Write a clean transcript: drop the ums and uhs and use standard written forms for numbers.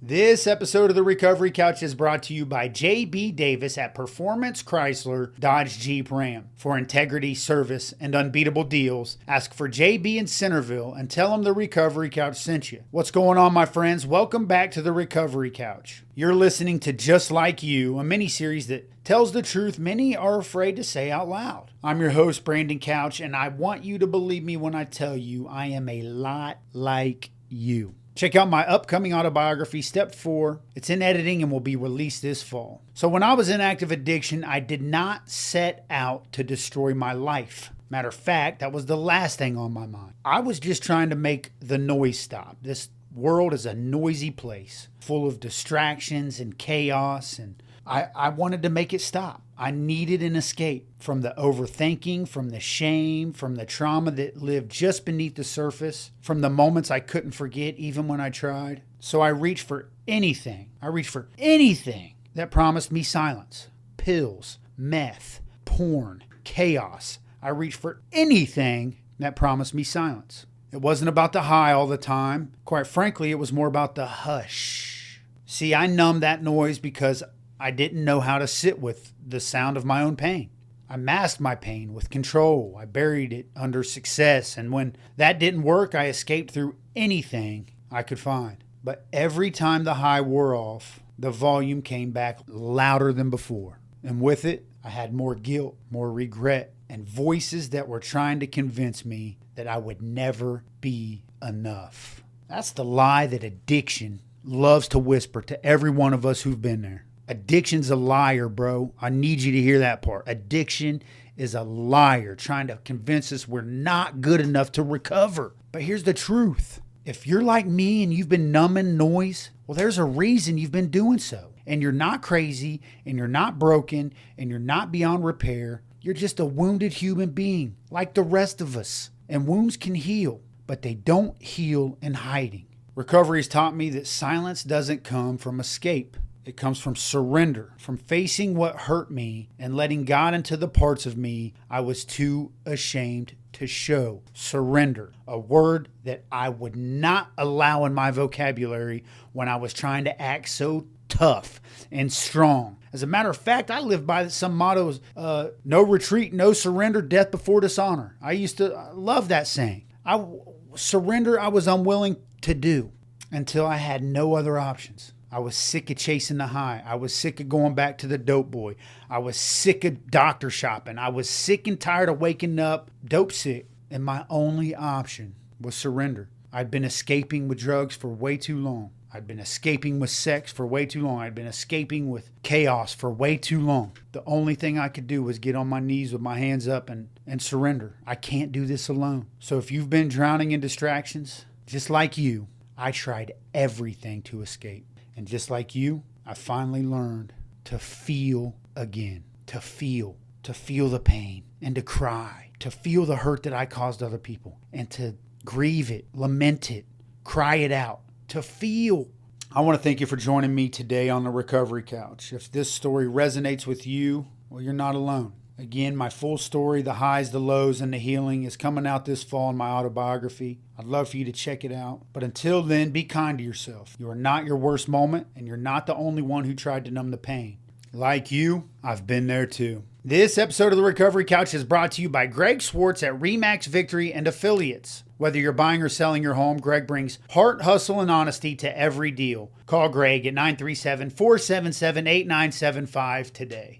This episode of the Recovery Couch is brought to you by J.B. Davis at Performance Chrysler Dodge Jeep Ram. For integrity, service, and unbeatable deals, ask for J.B. in Centerville and tell them the Recovery Couch sent you. What's going on, my friends? Welcome back to the Recovery Couch. You're listening to Just Like You, a mini-series that tells the truth many are afraid to say out loud. I'm your host, Brandon Couch, and I want you to believe me when I tell you I am a lot like you. Check out my upcoming autobiography, Step 4. It's in editing and will be released this fall. So when I was in active addiction, I did not set out to destroy my life. Matter of fact, that was the last thing on my mind. I was just trying to make the noise stop. This world is a noisy place, full of distractions and chaos, and I wanted to make it stop. I needed an escape from the overthinking, from the shame, from the trauma that lived just beneath the surface, from the moments I couldn't forget even when I tried. So I reached for anything. That promised me silence. Pills, meth, porn, chaos. I reached for anything that promised me silence. It wasn't about the high all the time. Quite frankly, it was more about the hush. See, I numbed that noise because I didn't know how to sit with the sound of my own pain. I masked my pain with control. I buried it under success. And when that didn't work, I escaped through anything I could find. But every time the high wore off, the volume came back louder than before. And with it, I had more guilt, more regret, and voices that were trying to convince me that I would never be enough. That's the lie that addiction loves to whisper to every one of us who've been there. Addiction's a liar, bro. I need you to hear that part. Addiction is a liar trying to convince us we're not good enough to recover. But here's the truth. If you're like me and you've been numbing noise, well, there's a reason you've been doing so. And you're not crazy, and you're not broken, and you're not beyond repair. You're just a wounded human being like the rest of us. And wounds can heal, but they don't heal in hiding. Recovery has taught me that silence doesn't come from escape. It comes from surrender, from facing what hurt me and letting God into the parts of me I was too ashamed to show. Surrender, a word that I would not allow in my vocabulary when I was trying to act so tough and strong. As a matter of fact, I live by some mottos, no retreat, no surrender, death before dishonor. I used to love that saying. Surrender I was unwilling to do until I had no other options. I was sick of chasing the high. I was sick of going back to the dope boy. I was sick of doctor shopping. I was sick and tired of waking up dope sick. And my only option was surrender. I'd been escaping with drugs for way too long. I'd been escaping with sex for way too long. I'd been escaping with chaos for way too long. The only thing I could do was get on my knees with my hands up and surrender. I can't do this alone. So if you've been drowning in distractions, just like you, I tried everything to escape. And just like you, I finally learned to feel again, to feel the pain and to cry, to feel the hurt that I caused other people and to grieve it, lament it, cry it out, to feel. I want to thank you for joining me today on the Recovery Couch. If this story resonates with you, well, you're not alone. Again, my full story, the highs, the lows, and the healing is coming out this fall in my autobiography. I'd love for you to check it out. But until then, be kind to yourself. You are not your worst moment, and you're not the only one who tried to numb the pain. Like you, I've been there too. This episode of the Recovery Couch is brought to you by Greg Swartz at Remax Victory and Affiliates. Whether you're buying or selling your home, Greg brings heart, hustle, and honesty to every deal. Call Greg at 937-477-8975 today.